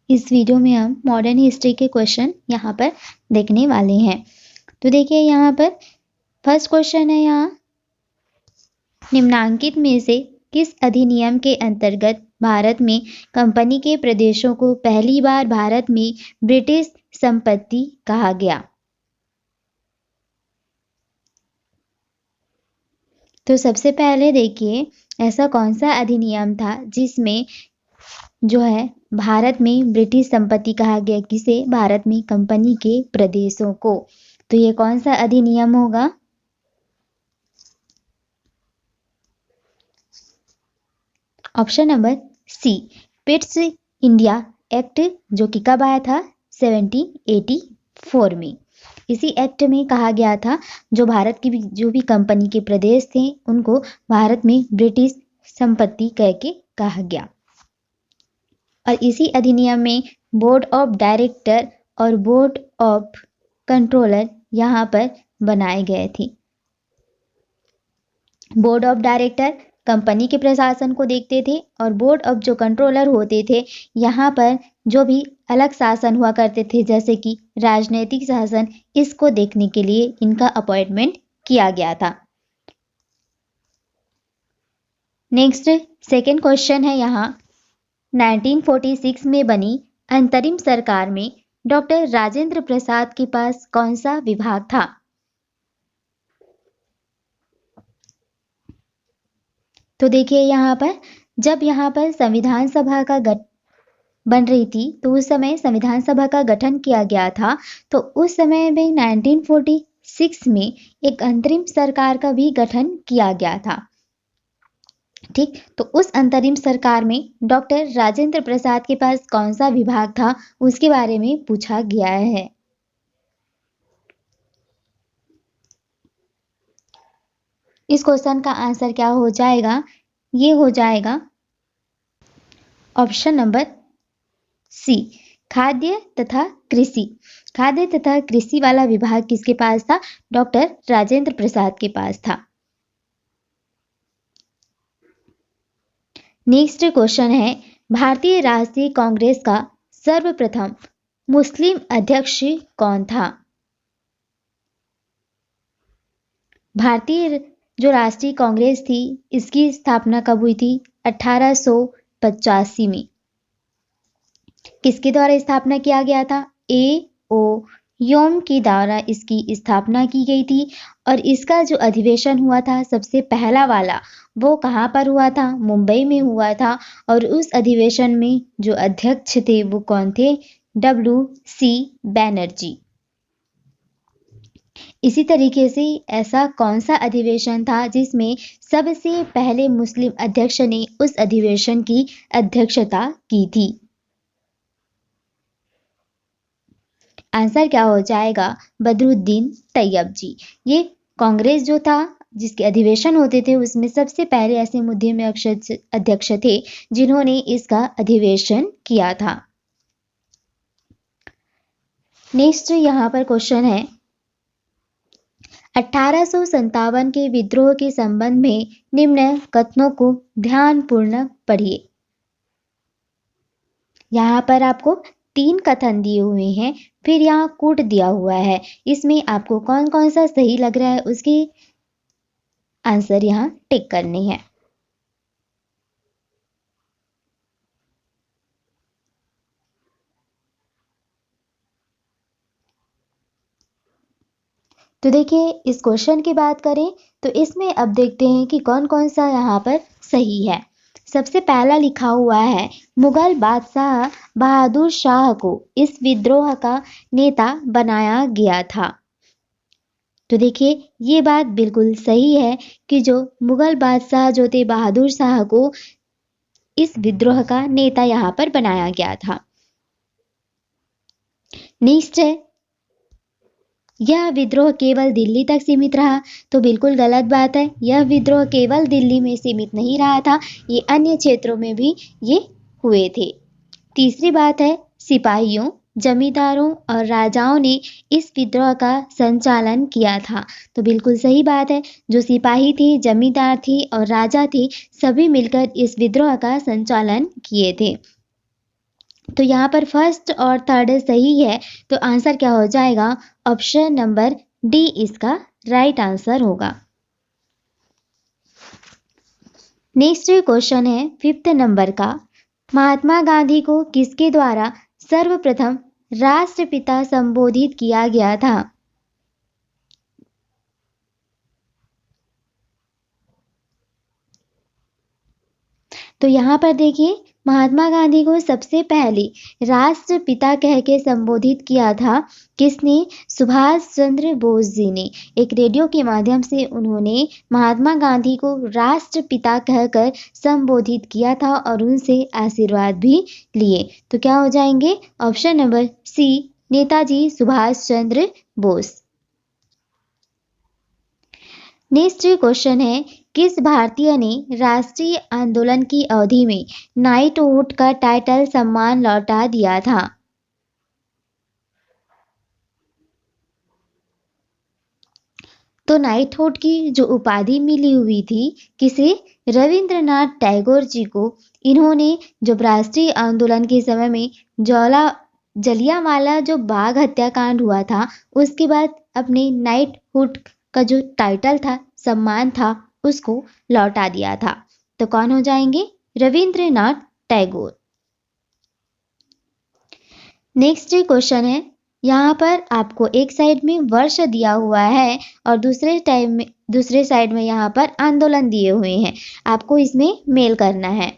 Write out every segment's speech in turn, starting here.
इस वीडियो में हम मॉडर्न हिस्ट्री के क्वेश्चन यहाँ पर देखने वाले हैं। तो देखिए यहाँ पर फर्स्ट क्वेश्चन है, यहाँ निम्नांकित में से किस अधिनियम के अंतर्गत भारत में कंपनी के प्रदेशों को पहली बार भारत में ब्रिटिश संपत्ति कहा गया? तो सबसे पहले देखिए ऐसा कौन सा अधिनियम था जिसमें जो है भारत में ब्रिटिश संपत्ति कहा गया, किसे? भारत में कंपनी के प्रदेशों को। तो ये कौन सा अधिनियम होगा? Option number C, Pitt's India act, जो कि कब आया था? 1784 में। इसी एक्ट में कहा गया था जो भारत की जो भी कंपनी के प्रदेश थे उनको भारत में ब्रिटिश संपत्ति कह के कहा गया। और इसी अधिनियम में बोर्ड ऑफ डायरेक्टर और बोर्ड ऑफ कंट्रोलर यहाँ पर बनाए गए थे। बोर्ड ऑफ डायरेक्टर कंपनी के प्रशासन को देखते थे और बोर्ड ऑफ जो कंट्रोलर होते थे यहाँ पर जो भी अलग शासन हुआ करते थे जैसे कि राजनीतिक शासन, इसको देखने के लिए इनका अपॉइंटमेंट किया गया था। नेक्स्ट सेकेंड क्वेश्चन है, यहाँ 1946 में बनी अंतरिम सरकार में डॉक्टर राजेंद्र प्रसाद के पास कौन सा विभाग था? तो देखिए यहाँ पर जब यहाँ पर संविधान सभा का बन रही थी तो उस समय संविधान सभा का गठन किया गया था। तो उस समय में 1946 में एक अंतरिम सरकार का भी गठन किया गया था। ठीक, तो उस अंतरिम सरकार में डॉक्टर राजेंद्र प्रसाद के पास कौन सा विभाग था उसके बारे में पूछा गया है। इस क्वेश्चन का आंसर क्या हो जाएगा? ये हो जाएगा ऑप्शन नंबर सी, खाद्य तथा कृषि। खाद्य तथा कृषि वाला विभाग किसके पास था? डॉक्टर राजेंद्र प्रसाद के पास था। नेक्स्ट क्वेश्चन है, भारतीय राष्ट्रीय कांग्रेस का सर्वप्रथम मुस्लिम अध्यक्ष कौन था? भारतीय जो राष्ट्रीय कांग्रेस थी इसकी स्थापना कब हुई थी? 1885 में। किसके द्वारा स्थापना किया गया था? A.O. योम के द्वारा इसकी स्थापना की गई थी। और इसका जो अधिवेशन हुआ था सबसे पहला वाला, वो कहाँ पर हुआ था? मुंबई में हुआ था। और उस अधिवेशन में जो अध्यक्ष थे वो कौन थे? W.C. बैनर्जी। इसी तरीके से ऐसा कौन सा अधिवेशन था जिसमें सबसे पहले मुस्लिम अध्यक्ष ने उस अधिवेशन की अध्यक्षता की थी? आंसर क्या हो जाएगा? बदरुद्दीन तैयब जी। ये कांग्रेस जो था जिसके अधिवेशन होते थे उसमें सबसे पहले ऐसे मुद्दे में अध्यक्ष थे जिन्होंने इसका अधिवेशन किया था। नेक्स्ट यहाँ पर क्वेश्चन है, 1857 के विद्रोह के संबंध में निम्न कथनों को ध्यानपूर्वक पढ़िए। यहाँ पर आपको 3 कथन दिए हुए हैं, फिर यहाँ कूट दिया हुआ है। इसमें आपको कौन कौन सा सही लग रहा है उसके आंसर यहाँ टिक करने हैं। तो देखिए इस क्वेश्चन की बात करें तो इसमें अब देखते हैं कि कौन कौन सा यहाँ पर सही है। सबसे पहला लिखा हुआ है, मुगल बादशाह बहादुर शाह को इस विद्रोह का नेता बनाया गया था। तो देखिए ये बात बिल्कुल सही है कि जो मुगल बादशाह जो थे बहादुर शाह को इस विद्रोह का नेता यहाँ पर बनाया गया था। नेक्स्ट है, यह विद्रोह केवल दिल्ली तक सीमित रहा। तो बिल्कुल गलत बात है, यह विद्रोह केवल दिल्ली में सीमित नहीं रहा था, ये अन्य क्षेत्रों में भी ये हुए थे। तीसरी बात है, सिपाहियों, जमींदारों और राजाओं ने इस विद्रोह का संचालन किया था। तो बिल्कुल सही बात है, जो सिपाही थे, जमींदार थे और राजा थे, सभी मिलकर इस विद्रोह का संचालन किए थे। तो यहाँ पर फर्स्ट और थर्ड सही है, तो आंसर क्या हो जाएगा? ऑप्शन नंबर डी इसका राइट आंसर होगा। नेक्स्ट क्वेश्चन है 5th नंबर का, महात्मा गांधी को किसके द्वारा सर्वप्रथम राष्ट्रपिता संबोधित किया गया था? तो यहाँ पर देखिए, महात्मा गांधी को सबसे पहले राष्ट्रपिता कह के संबोधित किया था किसने? सुभाष चंद्र बोस जी ने। एक रेडियो के माध्यम से उन्होंने महात्मा गांधी को राष्ट्रपिता कहकर संबोधित किया था और उनसे आशीर्वाद भी लिए। तो क्या हो जाएंगे? Option number C, Netaji Subhash Chandra Bose. Next question है, किस भारतीय ने राष्ट्रीय आंदोलन की अवधि में नाइटहुड का टाइटल सम्मान लौटा दिया था? तो नाइटहुड की जो उपाधि मिली हुई थी किसे? रविंद्रनाथ टैगोर जी को। इन्होंने जब राष्ट्रीय आंदोलन के समय में जलियांवाला जो बाग हत्याकांड हुआ था उसके बाद अपने नाइटहुड का जो टाइटल था, सम्मान था, उसको लौटा दिया था। तो कौन हो जाएंगे? रविंद्रनाथ टैगोर। नेक्स्ट क्वेश्चन है, यहाँ पर आपको एक साइड में वर्ष दिया हुआ है और दूसरे साइड में यहाँ पर आंदोलन दिए हुए हैं, आपको इसमें मेल करना है।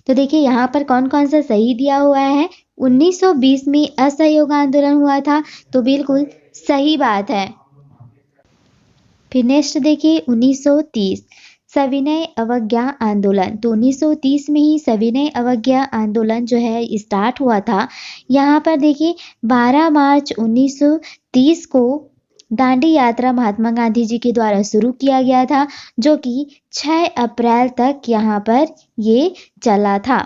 तो देखिए यहाँ पर कौन कौन सा सही दिया हुआ है। 1920 में असहयोग आंदोलन हुआ था, तो बिल्कुल सही बात है। फिर नेक्स्ट देखिए 1930 सविनय अवज्ञा आंदोलन। तो 1930 में ही सविनय अवज्ञा आंदोलन जो है स्टार्ट हुआ था। यहाँ पर देखिए 12 मार्च 1930 को दांडी यात्रा महात्मा गांधी जी के द्वारा शुरू किया गया था, जो कि 6 अप्रैल तक यहाँ पर ये चला था।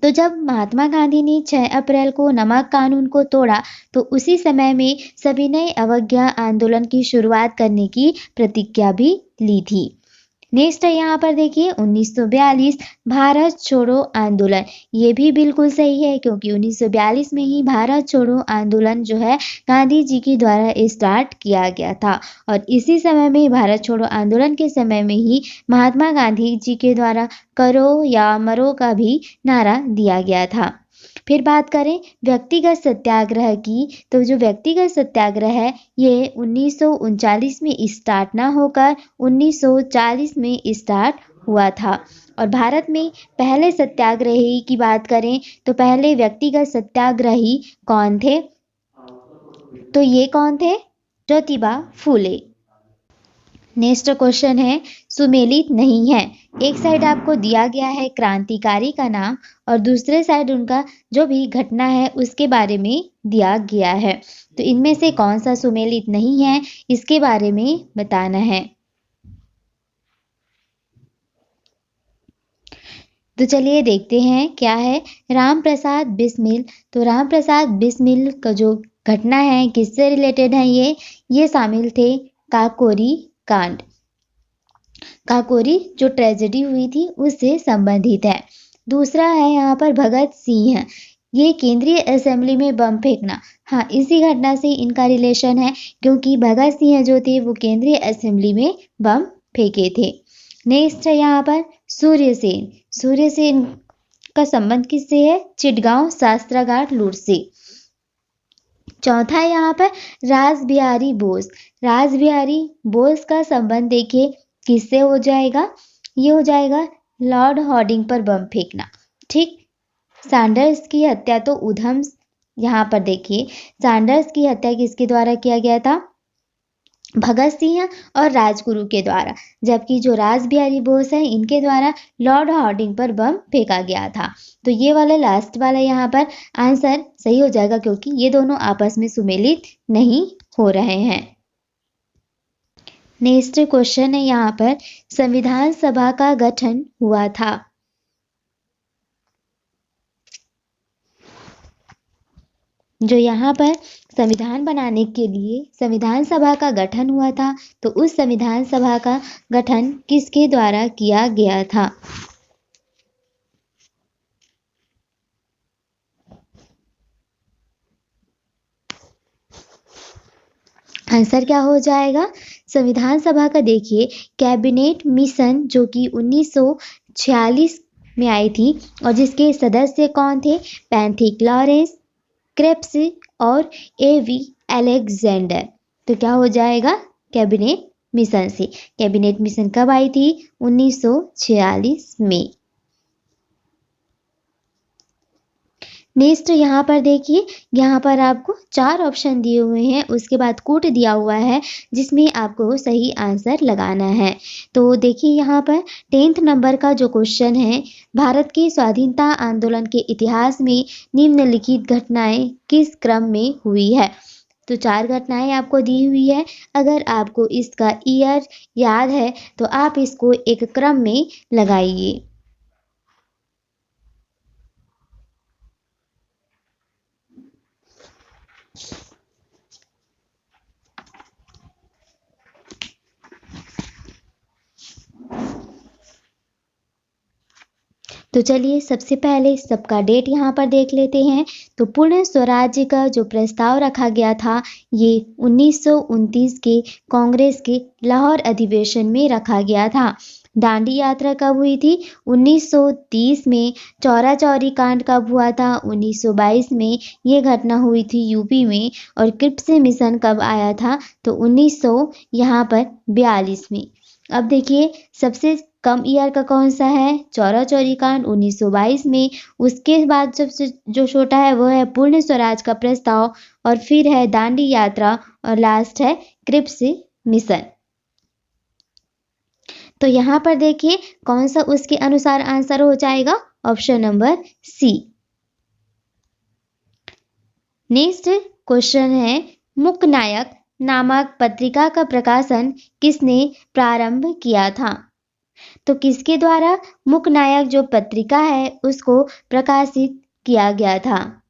तो जब महात्मा गांधी ने 6 अप्रैल को नमक कानून को तोड़ा, तो उसी समय में सविनय अवज्ञा आंदोलन की शुरुआत करने की प्रतिज्ञा भी ली थी। नेक्स्ट है यहाँ पर देखिए 1942 भारत छोड़ो आंदोलन। ये भी बिल्कुल सही है, क्योंकि 1942 में ही भारत छोड़ो आंदोलन जो है गांधी जी के द्वारा स्टार्ट किया गया था और इसी समय में भारत छोड़ो आंदोलन के समय में ही महात्मा गांधी जी के द्वारा करो या मरो का भी नारा दिया गया था। फिर बात करें व्यक्तिगत सत्याग्रह की, तो जो व्यक्तिगत सत्याग्रह है ये 1939 में स्टार्ट ना होकर 1940 में स्टार्ट हुआ था। और भारत में पहले सत्याग्रही की बात करें तो पहले व्यक्तिगत सत्याग्रही कौन थे? तो ये कौन थे? ज्योतिबा फूले। नेक्स्ट क्वेश्चन है सुमेलित नहीं है। एक साइड आपको दिया गया है क्रांतिकारी का नाम और दूसरे साइड उनका जो भी घटना है उसके बारे में दिया गया है। तो इनमें से कौन सा सुमेलित नहीं है, इसके बारे में बताना है। तो चलिए देखते हैं क्या है। राम प्रसाद बिस्मिल। तो राम प्रसाद बिस्मिल का जो घटना है किससे रिलेटेड है? ये शामिल थे काकोरी कांड। काकोरी जो ट्रेजेडी हुई थी उससे संबंधित है। दूसरा है यहाँ पर भगत सिंह, ये केंद्रीय असेंबली में बम फेंकना। हाँ, इसी घटना से इनका रिलेशन है, क्योंकि भगत सिंह जो थे वो केंद्रीय असेंबली में बम फेंके थे। नेक्स्ट है यहाँ पर सूर्यसेन। सूर्यसेन का संबंध किससे है? चिटगांव शास्त्रागार लूट से। चौथा है यहाँ पर रासबिहारी बोस। रासबिहारी बोस का संबंध देखिए किससे हो जाएगा? ये हो जाएगा लॉर्ड हॉर्डिंग पर बम फेंकना। ठीक। सैंडर्स की हत्या तो उधम, यहाँ पर देखिए सैंडर्स की हत्या किसके द्वारा किया गया था? भगत सिंह और राजगुरु के द्वारा, जबकि जो रासबिहारी बोस है इनके द्वारा लॉर्ड हॉर्डिंग पर बम फेंका गया था। तो ये वाला लास्ट वाला यहाँ पर आंसर सही हो जाएगा, क्योंकि ये दोनों आपस में सुमेलित नहीं हो रहे हैं। नेक्स्ट क्वेश्चन है यहाँ पर संविधान सभा का गठन हुआ था। जो यहाँ पर संविधान बनाने के लिए संविधान सभा का गठन हुआ था, तो उस संविधान सभा का गठन किसके द्वारा किया गया था? आंसर क्या हो जाएगा? संविधान सभा का देखिए कैबिनेट मिशन जो कि 1946 में आई थी और जिसके सदस्य कौन थे? पैंथिक लॉरेंस, क्रेप्स और एवी अलेक्जेंडर। तो क्या हो जाएगा? कैबिनेट मिशन से। कैबिनेट मिशन कब आई थी? 1946 में। नेक्स्ट यहाँ पर देखिए, यहाँ पर आपको 4 ऑप्शन दिए हुए हैं, उसके बाद कोट दिया हुआ है जिसमें आपको सही आंसर लगाना है। तो देखिए यहाँ पर 10th नंबर का जो क्वेश्चन है, भारत के स्वाधीनता आंदोलन के इतिहास में निम्नलिखित घटनाएं किस क्रम में हुई है? तो 4 घटनाएं आपको दी हुई है। अगर आपको इसका ईयर याद है तो आप इसको एक क्रम में लगाइए। तो चलिए सबसे पहले सबका डेट यहाँ पर देख लेते हैं। तो पूर्ण स्वराज्य का जो प्रस्ताव रखा गया था ये 1929 के कांग्रेस के लाहौर अधिवेशन में रखा गया था। दांडी यात्रा कब हुई थी? 1930 में। चौरा चौरी कांड कब हुआ था? 1922 में। ये घटना हुई थी यूपी में। और क्रिप्स मिशन कब आया था? तो 1942 में। अब देखिए सबसे कम ईयर का कौन सा है? चौरा चौरी कांड 1922 में। उसके बाद सबसे जो छोटा है वो है पूर्ण स्वराज का प्रस्ताव और फिर है दांडी यात्रा और लास्ट है क्रिप्स मिशन। तो यहाँ पर देखिए कौन सा उसके अनुसार आंसर हो जाएगा? ऑप्शन नंबर सी। नेक्स्ट क्वेश्चन है मुकनायक नामक पत्रिका का प्रकाशन किसने प्रारंभ किया था? तो किसके द्वारा मुकनायक जो पत्रिका है उसको प्रकाशित किया गया था?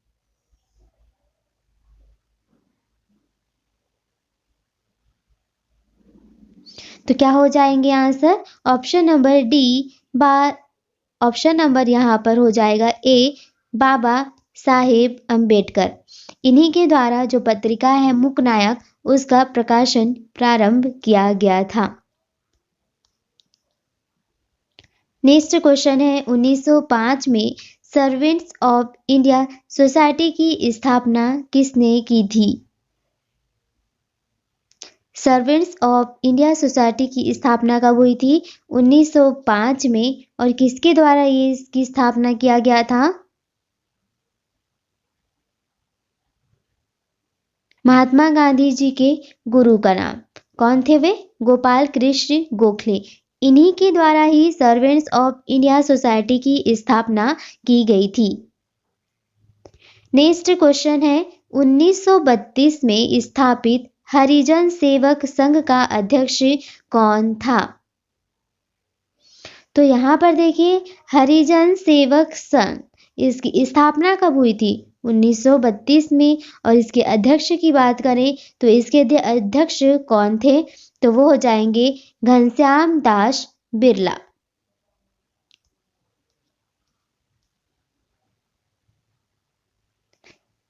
तो क्या हो जाएंगे answer? Option number D option number यहाँ पर हो जाएगा ए, बाबा साहेब अम्बेडकर। इन्हीं के द्वारा जो पत्रिका है मुकनायक उसका प्रकाशन प्रारंभ किया गया था। नेक्स्ट क्वेश्चन है 1905 में सर्वेंट्स ऑफ इंडिया सोसाइटी की स्थापना किसने की थी? सर्वेंट्स ऑफ इंडिया सोसाइटी की स्थापना कब हुई थी? 1905 में। और किसके द्वारा ये इसकी स्थापना किया गया था? महात्मा गांधी जी के गुरु का नाम कौन थे? वे गोपाल कृष्ण गोखले। इन्हीं के द्वारा ही सर्वेंट्स ऑफ इंडिया सोसाइटी की स्थापना की गई थी। नेक्स्ट क्वेश्चन है 1932 में स्थापित हरिजन सेवक संघ का अध्यक्ष कौन था? तो यहाँ पर देखिए हरिजन सेवक संघ इसकी स्थापना कब हुई थी? 1932 में। और इसके अध्यक्ष की बात करें तो इसके अध्यक्ष कौन थे? तो वो हो जाएंगे घनश्याम दास बिरला।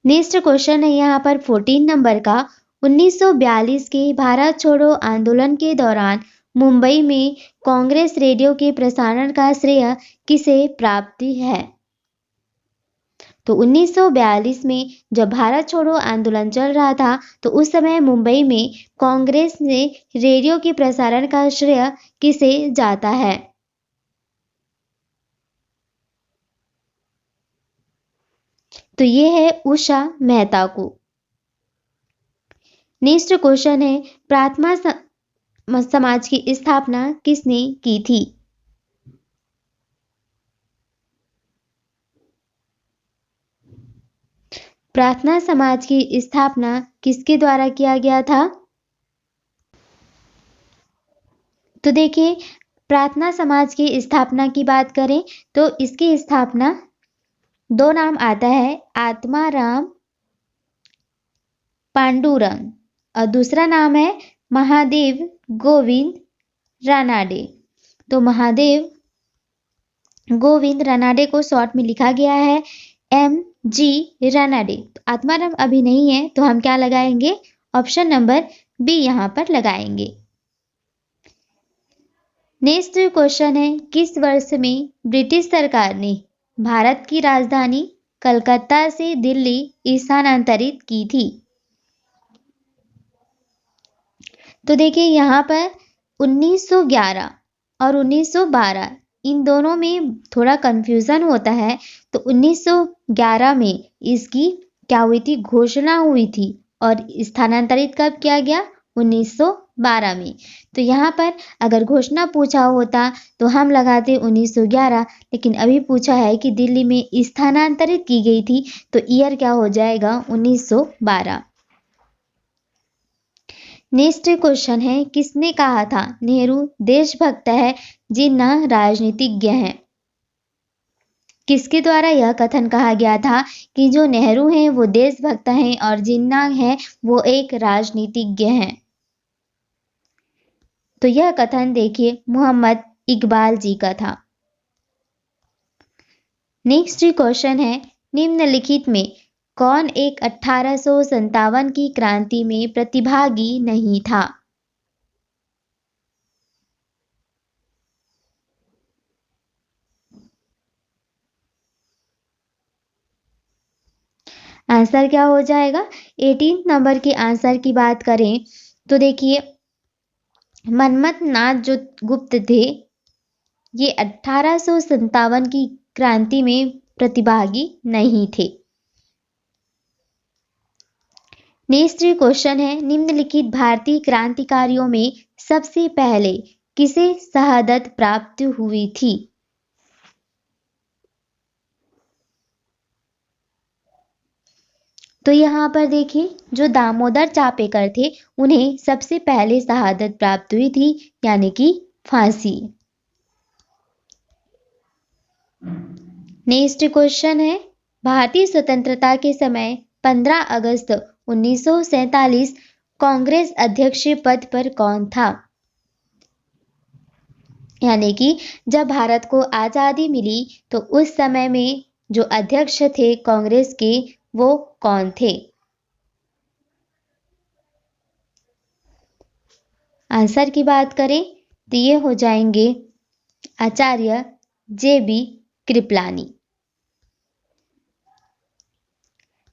नेक्स्ट क्वेश्चन है यहाँ पर 14 नंबर का 1942 के भारत छोड़ो आंदोलन के दौरान मुंबई में कांग्रेस रेडियो के प्रसारण का श्रेय किसे प्राप्त है? तो 1942 में जब भारत छोड़ो आंदोलन चल रहा था तो उस समय मुंबई में कांग्रेस ने रेडियो के प्रसारण का श्रेय किसे जाता है? तो ये है उषा मेहता को। नेक्स्ट क्वेश्चन है प्रार्थना समाज की स्थापना किसने की थी? प्रार्थना समाज की स्थापना किसके द्वारा किया गया था? तो देखिए प्रार्थना समाज की स्थापना की बात करें तो इसकी स्थापना दो नाम आता है, आत्माराम पांडुरंग और दूसरा नाम है महादेव गोविंद रानाडे। तो महादेव गोविंद रानाडे को शॉर्ट में लिखा गया है MG रानाडे। तो आत्माराम अभी नहीं है तो हम क्या लगाएंगे? ऑप्शन नंबर बी यहाँ पर लगाएंगे। नेक्स्ट क्वेश्चन है, किस वर्ष में ब्रिटिश सरकार ने भारत की राजधानी कलकत्ता से दिल्ली स्थानांतरित की थी? तो देखिए यहाँ पर 1911 और 1912 इन दोनों में थोड़ा कंफ्यूजन होता है। तो 1911 में इसकी क्या हुई थी, घोषणा हुई थी, और स्थानांतरित कब किया गया, 1912 में। तो यहाँ पर अगर घोषणा पूछा होता तो हम लगाते 1911, लेकिन अभी पूछा है कि दिल्ली में स्थानांतरित की गई थी, तो ईयर क्या हो जाएगा, 1912। नेक्स्ट क्वेश्चन है, किसने कहा था नेहरू देशभक्त है जिन्ना राजनीतिज्ञ हैं? किसके द्वारा यह कथन कहा गया था कि जो नेहरू हैं वो देशभक्त हैं और जिन्ना है वो एक राजनीतिज्ञ हैं? तो यह कथन देखिए मोहम्मद इकबाल जी का था। नेक्स्ट क्वेश्चन है, निम्नलिखित में कौन एक 1857 की क्रांति में प्रतिभागी नहीं था? आंसर क्या हो जाएगा? 18 नंबर के आंसर की बात करें तो देखिए मनमथ नाथ जो गुप्त थे, ये 1857 की क्रांति में प्रतिभागी नहीं थे। नेक्स्ट क्वेश्चन है, निम्नलिखित भारतीय क्रांतिकारियों में सबसे पहले किसे शहादत प्राप्त हुई थी? तो यहाँ पर देखिए जो दामोदर चापेकर थे उन्हें सबसे पहले शहादत प्राप्त हुई थी, यानी कि फांसी। नेक्स्ट क्वेश्चन है, भारतीय स्वतंत्रता के समय 15 अगस्त 1947 कांग्रेस अध्यक्ष पद पर कौन था? यानी कि जब भारत को आजादी मिली तो उस समय में जो अध्यक्ष थे कांग्रेस के वो कौन थे? आंसर की बात करें तो ये हो जाएंगे आचार्य JB कृपलानी।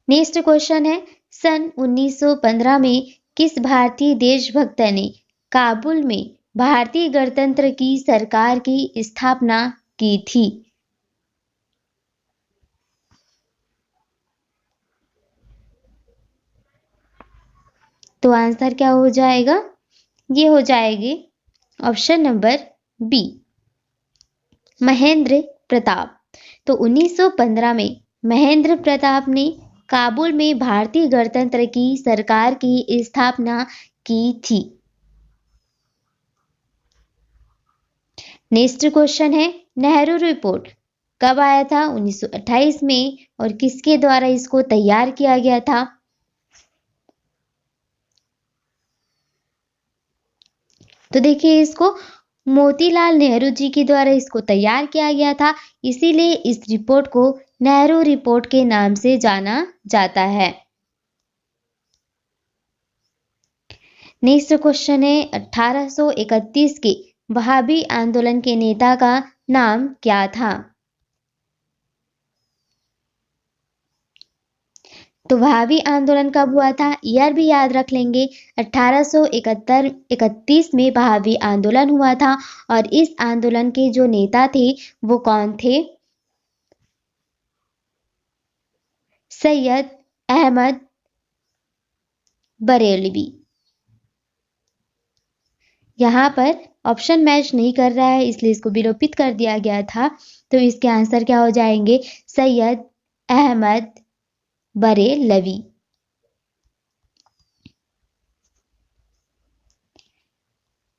नेक्स्ट क्वेश्चन है, सन 1915 में किस भारतीय देशभक्त ने काबुल में भारतीय गणतंत्र की सरकार की स्थापना की थी? तो आंसर क्या हो जाएगा? ये हो जाएगी option number B, Mahendra Pratap. तो 1915 में महेंद्र प्रताप ने काबुल में भारतीय गणतंत्र की सरकार की स्थापना की थी। नेक्स्ट क्वेश्चन है, नेहरू रिपोर्ट कब आया था? 1928 में। और किसके द्वारा इसको तैयार किया गया था? तो देखिए इसको मोतीलाल नेहरू जी के द्वारा इसको तैयार किया गया था, इसीलिए इस रिपोर्ट को नेहरू रिपोर्ट के नाम से जाना जाता है। नेक्स्ट क्वेश्चन है, 1831 के वहाबी आंदोलन के नेता का नाम क्या था? तो वहाबी आंदोलन कब हुआ था? ईयर भी याद रख लेंगे, 1831 में वहाबी आंदोलन हुआ था। और इस आंदोलन के जो नेता थे वो कौन थे? सैयद अहमद बरेलवी। यहाँ पर ऑप्शन मैच नहीं कर रहा है इसलिए इसको विलोपित कर दिया गया था। तो इसके आंसर क्या हो जाएंगे? सैयद अहमद बरेलवी।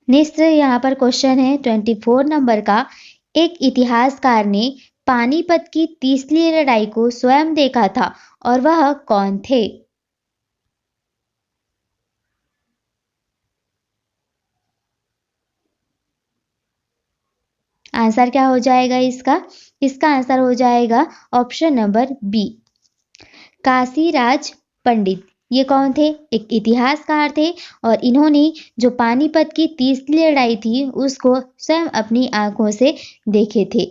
नेक्स्ट यहाँ पर क्वेश्चन है 24 नंबर का, एक इतिहासकार ने पानीपत की तीसरी लड़ाई को स्वयं देखा था और वह कौन थे? आंसर क्या हो जाएगा इसका? इसका आंसर हो जाएगा ऑप्शन नंबर बी, काशीराज पंडित। ये कौन थे? एक इतिहासकार थे और इन्होंने जो पानीपत की तीसरी लड़ाई थी उसको स्वयं अपनी आंखों से देखे थे।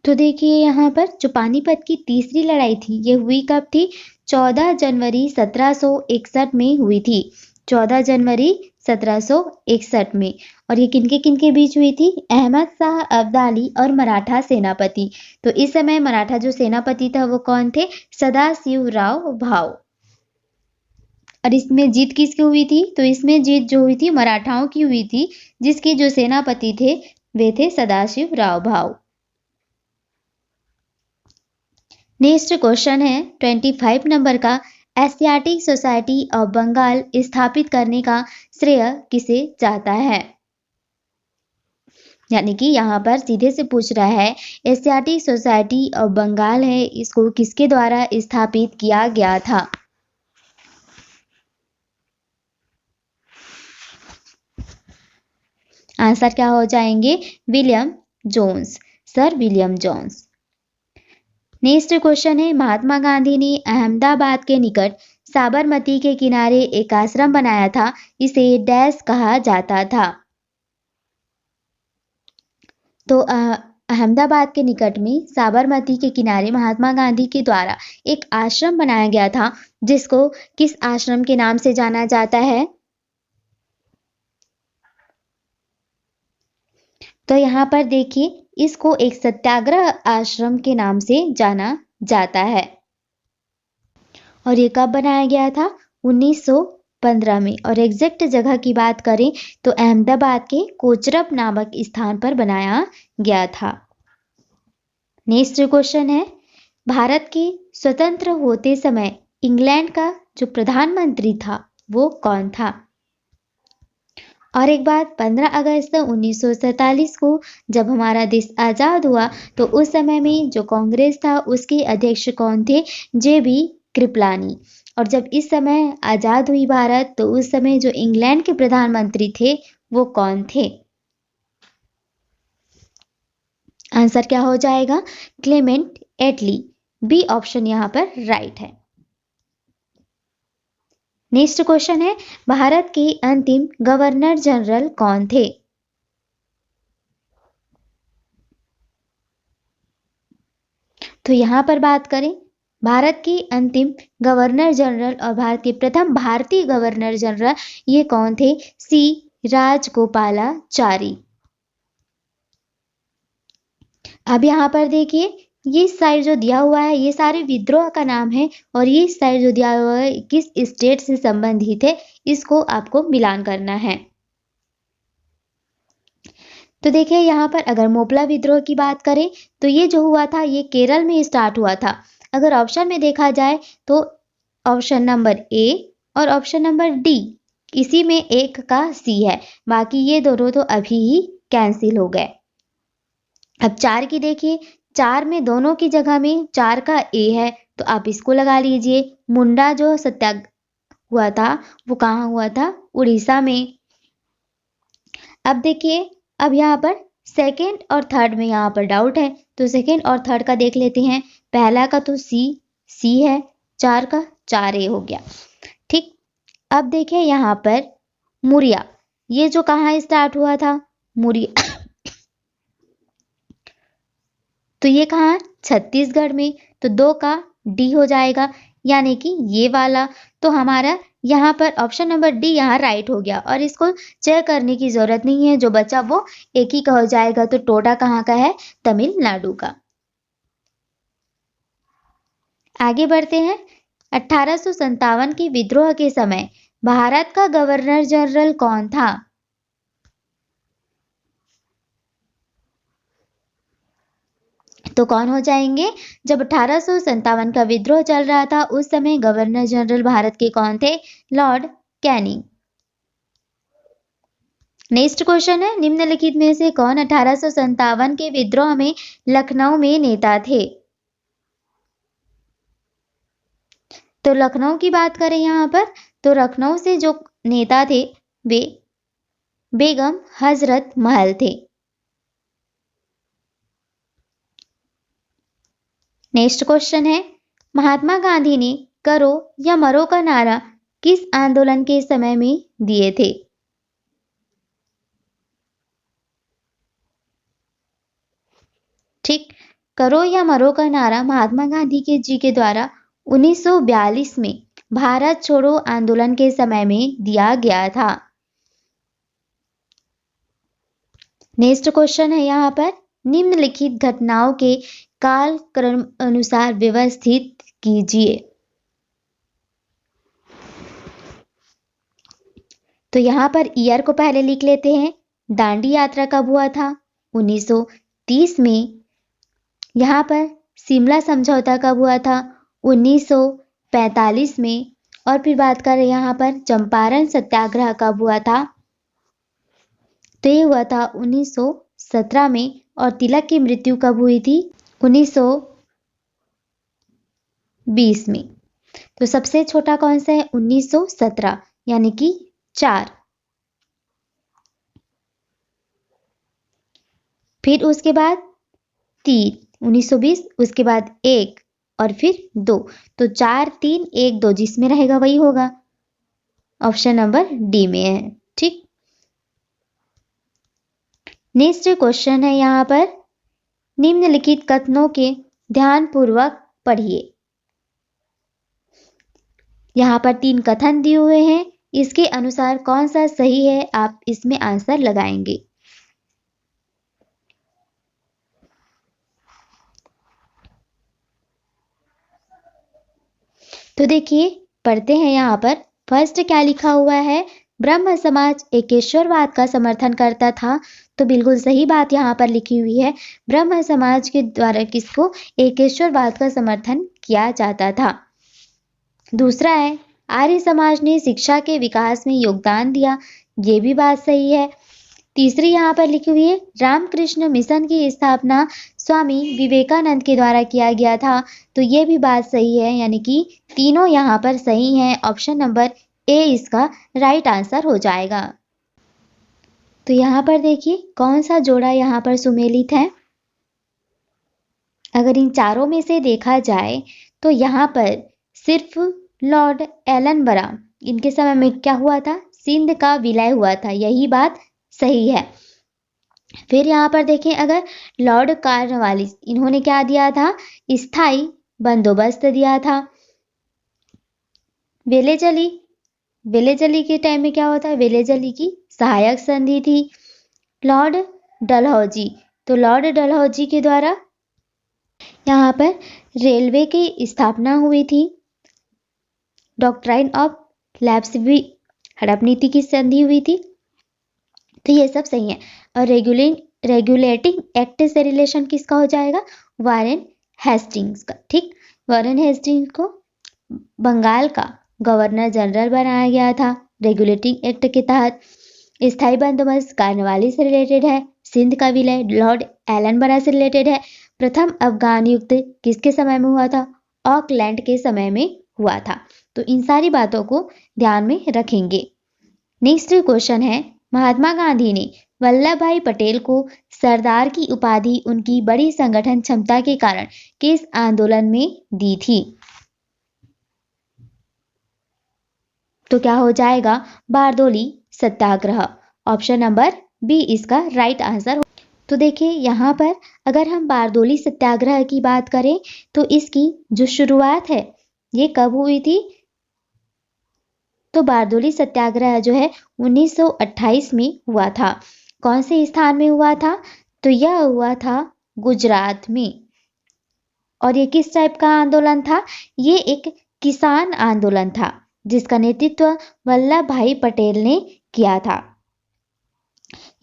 तो देखिए यहाँ पर जो पानीपत की तीसरी लड़ाई थी ये हुई कब थी? 14 जनवरी 1761 में हुई थी। 14 जनवरी 1761 में। और ये किनके किनके बीच हुई थी? अहमद शाह अब्दाली और मराठा सेनापति। तो इस समय मराठा जो सेनापति था वो कौन थे? सदाशिवराव भाऊ। और इसमें जीत किसकी हुई थी? तो इसमें जीत जो हुई थी मराठाओं की हुई थी, जिसके जो सेनापति थे वे थे सदाशिवराव भाऊ। नेक्स्ट क्वेश्चन है 25 नंबर का, एशियाटिक सोसाइटी ऑफ बंगाल स्थापित करने का श्रेय किसे जाता है? यानी कि यहाँ पर सीधे से पूछ रहा है एशियाटिक सोसाइटी ऑफ बंगाल है, इसको किसके द्वारा स्थापित किया गया था? आंसर क्या हो जाएंगे? William Jones, sir William Jones. Next question है, महात्मा गांधी ने अहमदाबाद के निकट साबरमती के किनारे एक आश्रम बनाया था, इसे डैश कहा जाता था? तो अहमदाबाद के निकट में साबरमती के किनारे महात्मा गांधी के द्वारा एक आश्रम बनाया गया था, जिसको किस आश्रम के नाम से जाना जाता है? तो यहाँ पर देखिए इसको एक सत्याग्रह आश्रम के नाम से जाना जाता है। और ये कब बनाया गया था? 1915 में। और एग्जैक्ट जगह की बात करें तो अहमदाबाद के कोचरब नामक स्थान पर बनाया गया था। नेक्स्ट क्वेश्चन है, भारत के स्वतंत्र होते समय इंग्लैंड का जो प्रधानमंत्री था वो कौन था? और एक बात, 15 अगस्त 1947 को जब हमारा देश आज़ाद हुआ तो उस समय में जो कांग्रेस था उसके अध्यक्ष कौन थे? जे.बी. कृपलानी। और जब इस समय आज़ाद हुई भारत तो उस समय जो इंग्लैंड के प्रधानमंत्री थे वो कौन थे? आंसर क्या हो जाएगा? क्लेमेंट एटली। बी ऑप्शन यहाँ पर राइट है। नेक्स्ट क्वेश्चन है, भारत के अंतिम गवर्नर जनरल कौन थे? तो यहाँ पर बात करें भारत के अंतिम गवर्नर जनरल और भारत के प्रथम भारतीय गवर्नर जनरल ये कौन थे? सी राजगोपालाचारी। अब यहाँ पर देखिए ये साइड जो दिया हुआ है ये सारे विद्रोह का नाम है और ये साइड जो दिया हुआ है किस स्टेट से संबंधित है, इसको आपको मिलान करना है। तो देखिए यहाँ पर अगर मोपला विद्रोह की बात करें तो ये जो हुआ था ये केरल में स्टार्ट हुआ था। अगर ऑप्शन में देखा जाए तो ऑप्शन नंबर ए और ऑप्शन नंबर डी, इसी में एक का सी है, बाकी ये दोनों तो अभी ही कैंसिल हो गए। अब 4 की देखिए, 4 में दोनों की जगह में 4 का ए है तो आप इसको लगा लीजिए। मुंडा जो सत्याग्रह हुआ था वो कहाँ हुआ था? उड़ीसा में। अब देखिए अब यहाँ पर सेकंड और थर्ड में यहाँ पर डाउट है तो सेकंड और थर्ड का देख लेते हैं। पहला का तो सी है, 4 का 4 ए हो गया। ठीक, अब देखिए यहाँ पर मुरिया, ये जो कहाँ स्टार्ट हुआ था? मुरिया तो ये कहाँ? छत्तीसगढ़ में। तो 2 का डी हो जाएगा, यानी कि ये वाला। तो हमारा यहाँ पर ऑप्शन नंबर डी यहाँ राइट हो गया और इसको चेक करने की जरूरत नहीं है, जो बचा वो एक ही का हो जाएगा। तो टोडा कहाँ का है? तमिलनाडु का। आगे बढ़ते हैं। 1857 के विद्रोह के समय भारत का गवर्नर जनरल कौन था? तो कौन हो जाएंगे? जब 1857 का विद्रोह चल रहा था उस समय गवर्नर जनरल भारत के कौन थे? Lord Canning. नेक्स्ट क्वेश्चन है, निम्नलिखित में से कौन 1857 के विद्रोह में लखनऊ में नेता थे? तो लखनऊ की बात करें यहाँ पर तो लखनऊ से जो नेता थे वे बेगम हजरत महल थे। नेक्स्ट क्वेश्चन है, महात्मा गांधी ने करो या मरो का नारा किस आंदोलन के समय में दिए थे? ठीक, करो या मरो का नारा महात्मा गांधी के जी के द्वारा 1942 में भारत छोड़ो आंदोलन के समय में दिया गया था। नेक्स्ट क्वेश्चन है यहाँ पर, निम्नलिखित घटनाओं के काल क्रम अनुसार व्यवस्थित कीजिए। तो यहाँ पर ईयर को पहले लिख लेते हैं। दांडी यात्रा कब हुआ था? 1930 में। यहाँ पर शिमला समझौता कब हुआ था? 1945 में। और फिर बात करें यहाँ पर चंपारण सत्याग्रह कब हुआ था? तो ये हुआ था 1917 में। और तिलक की मृत्यु कब हुई थी? 1920 में। तो सबसे छोटा कौन सा है? 1917, यानी कि 4। फिर उसके बाद 3, 1920, उसके बाद 1 और फिर 2। तो 4, 3, 1, 2 जिसमें रहेगा वही होगा। ऑप्शन नंबर डी में है। ठीक, नेक्स्ट क्वेश्चन है यहाँ पर, निम्नलिखित कथनों के ध्यानपूर्वक पढ़िए। यहाँ पर 3 कथन दिए हुए हैं, इसके अनुसार कौन सा सही है, आप इसमें आंसर लगाएंगे। तो देखिए, पढ़ते हैं यहाँ पर। फर्स्ट क्या लिखा हुआ है? ब्रह्म समाज एकेश्वरवाद का समर्थन करता था। तो बिल्कुल सही बात यहाँ पर लिखी हुई है। ब्रह्म समाज के द्वारा किसको? एकेश्वरवाद का समर्थन किया जाता था। दूसरा है, आर्य समाज ने शिक्षा के विकास में योगदान दिया। ये भी बात सही है। तीसरी यहाँ पर लिखी हुई है, रामकृष्ण मिशन की स्थापना स्वामी विवेकानंद के द्वारा किया गया था। तो ये भी बात सही है, यानी कि तीनों यहाँ पर सही हैं। ऑप्शन नंबर ए इसका राइट आंसर हो जाएगा। तो यहाँ पर देखिए कौन सा जोड़ा यहाँ पर सुमेलित है। अगर इन चारों में से देखा जाए तो यहाँ पर सिर्फ लॉर्ड एलनबरा, इनके समय में क्या हुआ था? सिंध का विलय हुआ था, यही बात सही है। फिर यहाँ पर देखें, अगर लॉर्ड कॉर्नवालिस, इन्होंने क्या दिया था? स्थायी बंदोबस्त दिया था। वेलेजली के टाइम में क्या होता है? वेलेजली की सहायक संधि थी। लॉर्ड डलहौजी, तो लॉर्ड डलहौजी के द्वारा यहाँ पर रेलवे की स्थापना हुई थी। डॉक्ट्राइन ऑफ लेप्सबी, हड़प नीति की संधि हुई थी। तो ये सब सही है। और रेगुलेटिंग एक्ट से रिलेशन किसका हो जाएगा? वारेन हेस्टिंग्स का। ठीक, वारेन हेस्टिंग्स को बंगाल का गवर्नर जनरल बनाया गया था रेगुलेटिंग एक्ट के तहत। स्थायी बंदोबस्त कार्नवालिस से रिलेटेड है। सिंध का विलय लॉर्ड एलनबरा से रिलेटेड है। प्रथम अफगान युद्ध किसके समय में हुआ था? ऑकलैंड के समय में हुआ था। तो इन सारी बातों को ध्यान में रखेंगे। नेक्स्ट क्वेश्चन है, महात्मा गांधी ने वल्लभ भाई पटेल को सरदार की उपाधि उनकी बड़ी संगठन क्षमता के कारण किस आंदोलन में दी थी? तो क्या हो जाएगा? Bardoli Satyagraha. Option number B इसका राइट आंसर। तो देखिए यहाँ पर अगर हम बारदोली सत्याग्रह की बात करें तो इसकी जो शुरुआत है ये कब हुई थी? तो बारदोली सत्याग्रह जो है 1928 में हुआ था। कौन से स्थान में हुआ था? तो यह हुआ था गुजरात में। और ये किस टाइप का आंदोलन था? ये एक किसान आंदोलन था जिसका नेतृत्व वल्लभ भाई पटेल ने किया था।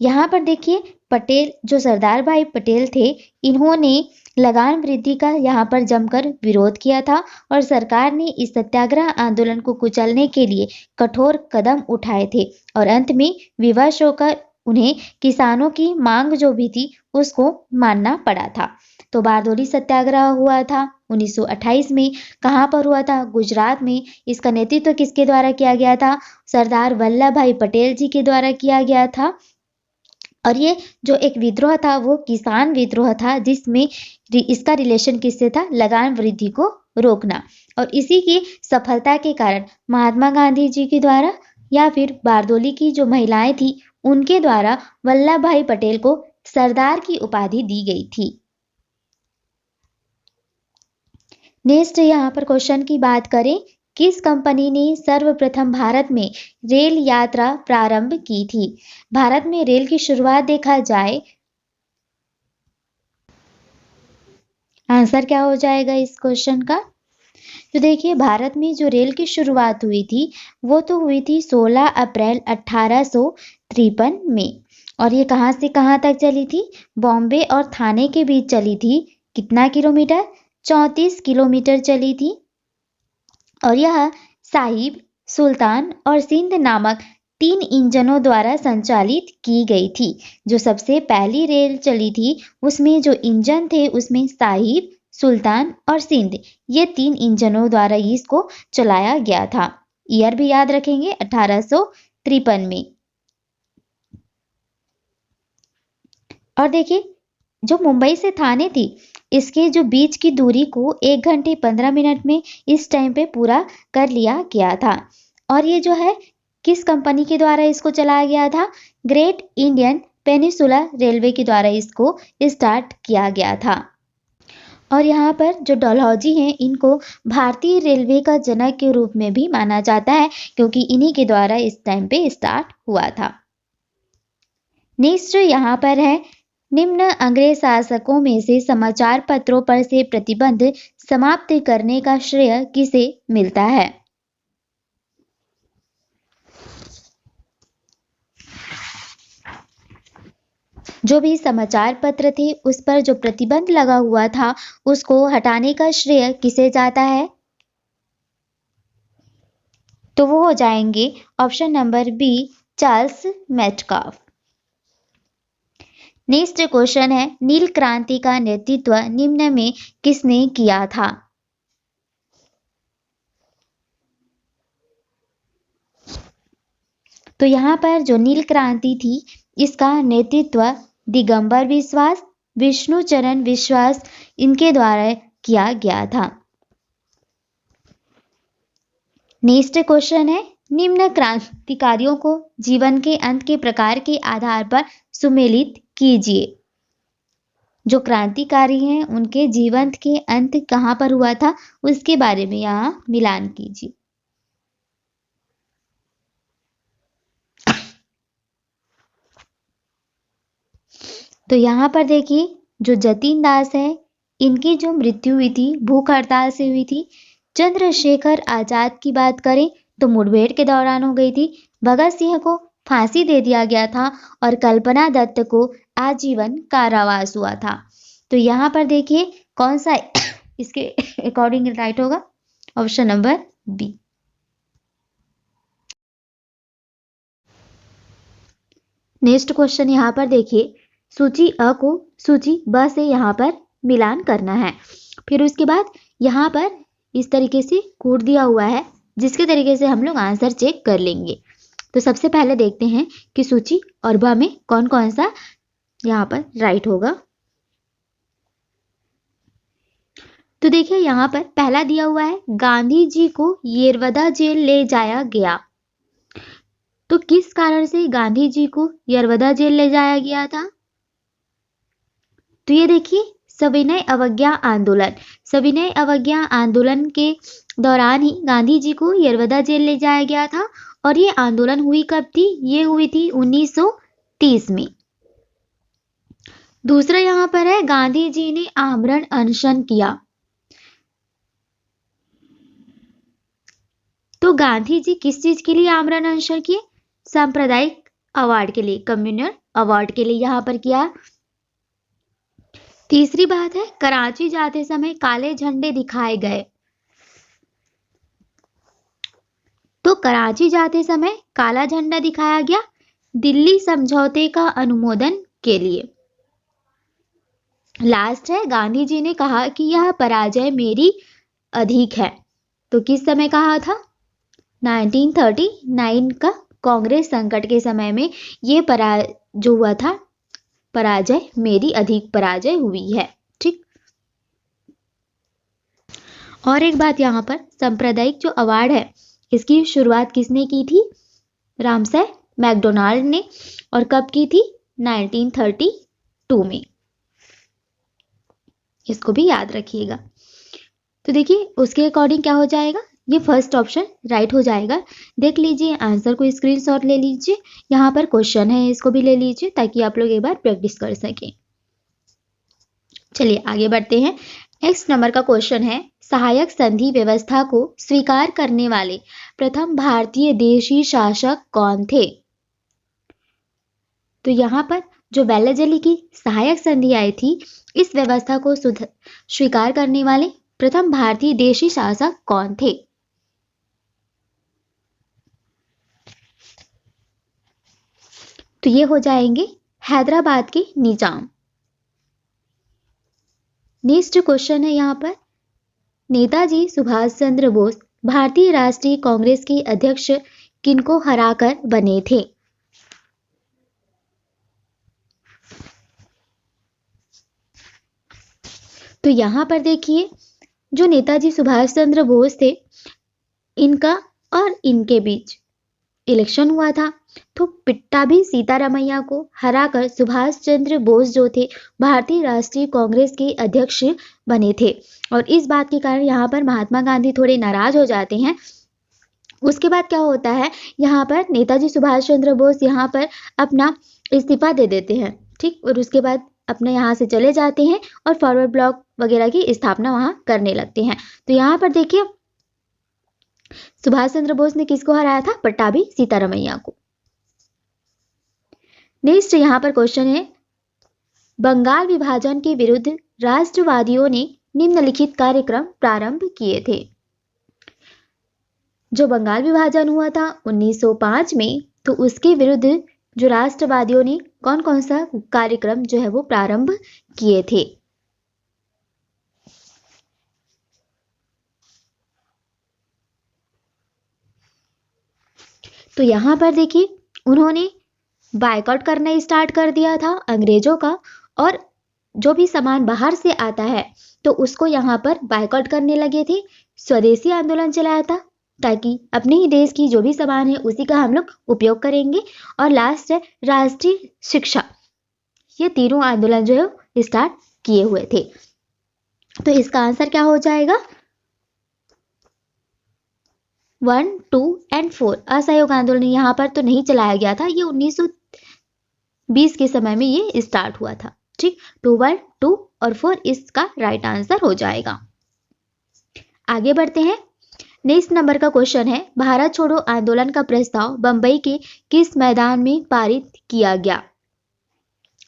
यहाँ पर देखिए, पटेल जो सरदार भाई पटेल थे, इन्होंने लगान वृद्धि का यहाँ पर जमकर विरोध किया था और सरकार ने इस सत्याग्रह आंदोलन को कुचलने के लिए कठोर कदम उठाए थे और अंत में विवश होकर उन्हें किसानों की मांग जो भी थी उसको मानना पड़ा था। तो बारदोली सत्याग्रह हुआ था 1928 में। कहाँ पर हुआ था? गुजरात में। इसका नेतृत्व किसके द्वारा किया गया था? सरदार वल्लभ भाई पटेल जी के द्वारा किया गया था। और ये जो एक विद्रोह था वो किसान विद्रोह था जिसमें इसका रिलेशन किससे था? लगान वृद्धि को रोकना। और इसी की सफलता के कारण महात्मा गांधी जी के द्वारा या फिर बारदोली की जो महिलाएं थी उनके द्वारा वल्लभ भाई पटेल को सरदार की उपाधि दी गई थी। नेक्स्ट यहाँ पर क्वेश्चन की बात करें, किस कंपनी ने सर्वप्रथम भारत में रेल यात्रा प्रारंभ की थी? भारत में रेल की शुरुआत देखा जाए, आंसर क्या हो जाएगा इस क्वेश्चन का? तो देखिए, भारत में जो रेल की शुरुआत हुई थी वो तो हुई थी 16 अप्रैल 1853 में। और ये कहाँ से कहाँ तक चली थी? बॉम्बे और थाने के बीच चली थी। कितना किलोमीटर? 34 किलोमीटर चली थी। और यह साहिब, सुल्तान और सिंध नामक 3 इंजनों द्वारा संचालित की गई थी। जो सबसे पहली रेल चली थी उसमें जो इंजन थे उसमें साहिब, सुल्तान और सिंध, ये 3 इंजनों द्वारा इसको चलाया गया था। ईयर भी याद रखेंगे, 1853 में। और देखिए, जो मुंबई से थाने थी इसके जो बीच की दूरी को 1 घंटे 15 मिनट में इस टाइम पे पूरा कर लिया गया था। और ये जो है किस कंपनी के द्वारा इसको चलाया गया था? ग्रेट इंडियन पेनिसुला रेलवे के द्वारा इसको स्टार्ट किया गया था। और यहाँ पर जो डलहौजी हैं इनको भारतीय रेलवे का जनक के रूप में भी माना जाता है, क्योंकि इन्हीं के द्वारा इस टाइम पे स्टार्ट हुआ था। नेक्स्ट यहाँ पर है, निम्न अंग्रेज शासकों में से समाचार पत्रों पर से प्रतिबंध समाप्त करने का श्रेय किसे मिलता है? जो भी समाचार पत्र थे उस पर जो प्रतिबंध लगा हुआ था उसको हटाने का श्रेय किसे जाता है? तो वो हो जाएंगे option number B, Charles Metcalfe. Next question है, नील क्रांति का नेतृत्व निम्न में किसने किया था? तो यहाँ पर जो नील क्रांति थी इसका नेतृत्व दिगंबर विश्वास, विष्णुचरण विश्वास, इनके द्वारा किया गया था। नेक्स्ट क्वेश्चन है, निम्न क्रांतिकारियों को जीवन के अंत के प्रकार के आधार पर सुमेलित कीजिए। जो क्रांतिकारी हैं उनके जीवन के अंत कहाँ पर हुआ था उसके बारे में यहाँ मिलान कीजिए। तो यहाँ पर देखिए, जो जतीन दास है इनकी जो मृत्यु हुई थी भूख हड़ताल से हुई थी। चंद्रशेखर आजाद की बात करें तो मुठभेड़ के दौरान हो गई थी। भगत सिंह को फांसी दे दिया गया था और कल्पना दत्त को आजीवन कारावास हुआ था। तो यहाँ पर देखिए कौन सा इसके अकॉर्डिंग राइट होगा? Option number B. Next question यहाँ पर देखिए, सूची अ को सूची ब से यहाँ पर मिलान करना है। फिर उसके बाद यहाँ पर इस तरीके से कोड दिया हुआ है जिसके तरीके से हम लोग आंसर चेक कर लेंगे। तो सबसे पहले देखते हैं कि सूची और ब में कौन कौन सा यहाँ पर राइट होगा। तो देखिए यहाँ पर पहला दिया हुआ है, गांधी जी को येरवदा जेल ले जाया गया। तो किस कारण से गांधी जी को येरवदा जेल ले जाया गया था? तो ये देखिए, सविनय अवज्ञा आंदोलन। सविनय अवज्ञा आंदोलन के दौरान ही गांधी जी को येरवदा जेल ले जाया गया था। और ये आंदोलन हुई कब थी? ये हुई थी 1930 में। दूसरा यहाँ पर है, गांधी जी ने आमरण अनशन किया। तो गांधी जी किस चीज के लिए आमरण अनशन किए? सांप्रदायिक अवार्ड के लिए, कम्युनल अवार्ड के लिए यहाँ पर किया। तीसरी बात है, कराची जाते समय काले झंडे दिखाए गए। तो कराची जाते समय काला झंडा दिखाया गया दिल्ली समझौते का अनुमोदन के लिए। लास्ट है, गांधी जी ने कहा कि यह पराजय मेरी अधिक है। तो किस समय कहा था? 1939 का कांग्रेस संकट के समय में ये जो हुआ था पराजय, मेरी अधिक पराजय हुई है। ठीक। और एक बात यहाँ पर, सांप्रदायिक जो अवार्ड है इसकी शुरुआत किसने की थी? रामसे मैकडोनाल्ड ने। और कब की थी? 1932 में। इसको भी याद रखिएगा। तो देखिए उसके अकॉर्डिंग क्या हो जाएगा, ये फर्स्ट ऑप्शन राइट हो जाएगा। देख लीजिए, आंसर को स्क्रीनशॉट ले लीजिए। यहाँ पर क्वेश्चन है, इसको भी ले लीजिए ताकि आप लोग एक बार प्रैक्टिस कर सकें। चलिए आगे बढ़ते हैं। नेक्स्ट नंबर का क्वेश्चन है, सहायक संधि व्यवस्था को स्वीकार करने वाले प्रथम भारतीय देशी शासक कौन थे? तो यहाँ पर जो बेल्लाजेली की सहायक संधि आई थी, इस व्यवस्था को स्वीकार करने वाले प्रथम भारतीय देशी शासक कौन थे? तो ये हो जाएंगे हैदराबाद के निजाम। नेक्स्ट क्वेश्चन है यहाँ पर, नेताजी सुभाष चंद्र बोस भारतीय राष्ट्रीय कांग्रेस के अध्यक्ष किनको हराकर बने थे? तो यहाँ पर देखिए, जो नेताजी सुभाष चंद्र बोस थे, इनका और इनके बीच इलेक्शन हुआ था। तो पट्टाभी सीतारामैया को हराकर सुभाष चंद्र बोस जो थे भारतीय राष्ट्रीय कांग्रेस के अध्यक्ष बने थे। और इस बात के कारण यहाँ पर महात्मा गांधी थोड़े नाराज हो जाते हैं। उसके बाद क्या होता है, यहाँ पर नेताजी सुभाष चंद्र बोस यहाँ पर अपना इस्तीफा दे देते हैं, ठीक। और उसके बाद अपने यहाँ से चले जाते हैं और फॉरवर्ड ब्लॉक वगैरह की स्थापना वहां करने लगते हैं। तो यहाँ पर देखिए, सुभाष चंद्र बोस ने किसको हराया था? पट्टाभी सीतारामैया को। नेक्स्ट यहाँ पर क्वेश्चन है, बंगाल विभाजन के विरुद्ध राष्ट्रवादियों ने निम्नलिखित कार्यक्रम प्रारंभ किए थे। जो बंगाल विभाजन हुआ था 1905 में, तो उसके विरुद्ध जो राष्ट्रवादियों ने कौन कौन सा कार्यक्रम जो है वो प्रारंभ किए थे? तो यहाँ पर देखिए, उन्होंने बायकॉट करना स्टार्ट कर दिया था अंग्रेजों का, और जो भी सामान बाहर से आता है तो उसको यहाँ पर बायकॉट करने लगे थे। स्वदेशी आंदोलन चलाया था ताकि अपने ही देश की जो भी सामान है उसी का हम लोग उपयोग करेंगे। और लास्ट है राष्ट्रीय शिक्षा। ये तीनों आंदोलन जो है स्टार्ट किए हुए थे। तो इसका आंसर क्या हो जाएगा? 1, 2 एंड 4। असहयोग आंदोलन यहाँ पर तो नहीं चलाया गया था, ये 1920 के समय में ये स्टार्ट हुआ था, ठीक। 2, 1, 2 और 4 इसका राइट आंसर हो जाएगा। आगे बढ़ते हैं। नेक्स्ट नंबर का क्वेश्चन है, भारत छोड़ो आंदोलन का प्रस्ताव बंबई के किस मैदान में पारित किया गया?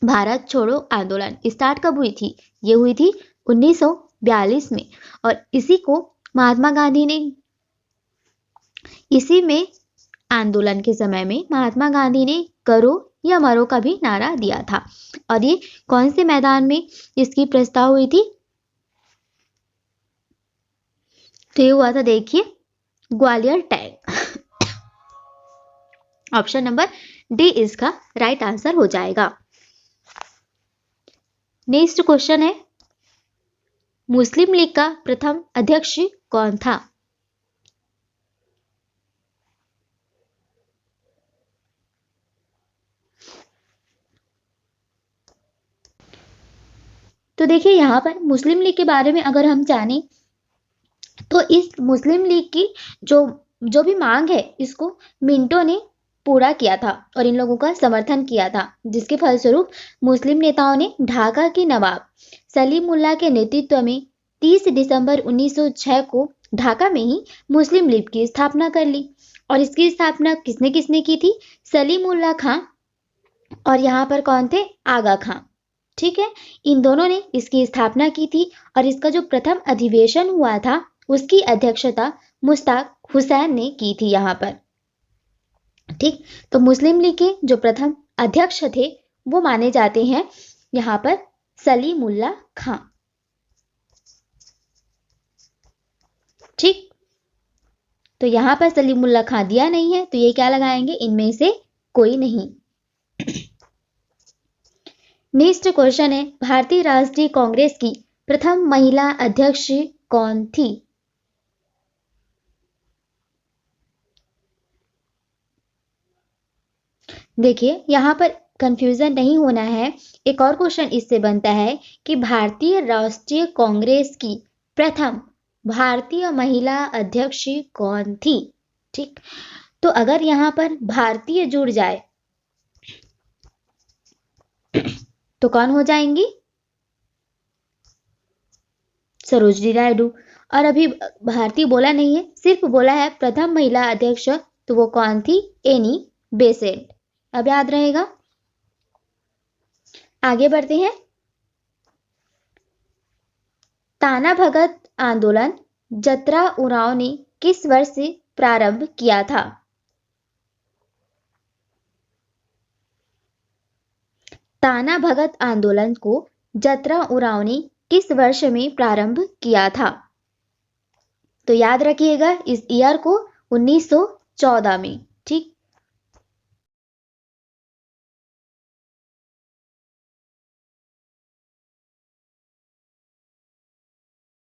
भारत छोड़ो आंदोलन स्टार्ट कब हुई थी? ये हुई थी 1942 में। और इसी को महात्मा गांधी ने, इसी में आंदोलन के समय में महात्मा गांधी ने करो या मरो का भी नारा दिया था। और ये कौन से मैदान में इसकी प्रस्ताव हुई थी? तो ये हुआ था, देखिए, Gwalior tank. Option number D इसका राइट आंसर हो जाएगा। नेक्स्ट क्वेश्चन है, मुस्लिम लीग का प्रथम अध्यक्ष कौन था? तो देखिए, यहाँ पर मुस्लिम लीग के बारे में अगर हम जाने तो इस मुस्लिम लीग की जो भी मांग है इसको मिंटो ने पूरा किया था और इन लोगों का समर्थन किया था, जिसके फलस्वरूप मुस्लिम नेताओं ने ढाका के नवाब सलीमुल्लाह के नेतृत्व में 30 दिसंबर 1906 को ढाका में ही मुस्लिम लीग की स्थापना कर ली। और इसकी स्थापना किसने किसने की थी? सलीमुल्लाह खां और यहाँ पर कौन थे? आगा खां, ठीक है। इन दोनों ने इसकी स्थापना की थी। और इसका जो प्रथम अधिवेशन हुआ था उसकी अध्यक्षता मुश्ताक हुसैन ने की थी यहाँ पर, ठीक। तो मुस्लिम लीग के जो प्रथम अध्यक्ष थे वो माने जाते हैं यहाँ पर सलीमुल्लाह खां, ठीक। तो यहाँ पर सलीमुल्लाह खां दिया नहीं है, तो ये क्या लगाएंगे? इनमें से कोई नहीं। नेक्स्ट क्वेश्चन है, भारतीय राष्ट्रीय कांग्रेस की प्रथम महिला अध्यक्ष कौन थी? देखिए यहाँ पर कंफ्यूजन नहीं होना है। एक और क्वेश्चन इससे बनता है कि भारतीय राष्ट्रीय कांग्रेस की प्रथम भारतीय महिला अध्यक्ष कौन थी। ठीक, तो अगर यहाँ पर भारतीय जुड़ जाए तो कौन हो जाएंगी? सरोजिनी नायडू। और अभी भारतीय बोला नहीं है, सिर्फ बोला है प्रथम महिला अध्यक्ष, तो वो कौन थी? Annie Besant. अब याद रहेगा। आगे बढ़ते हैं। ताना भगत आंदोलन जतरा उरांव ने किस वर्ष से प्रारंभ किया था? ताना भगत आंदोलन को जतरा उरांव ने किस वर्ष में प्रारंभ किया था? तो याद रखिएगा इस ईयर को 1914 में।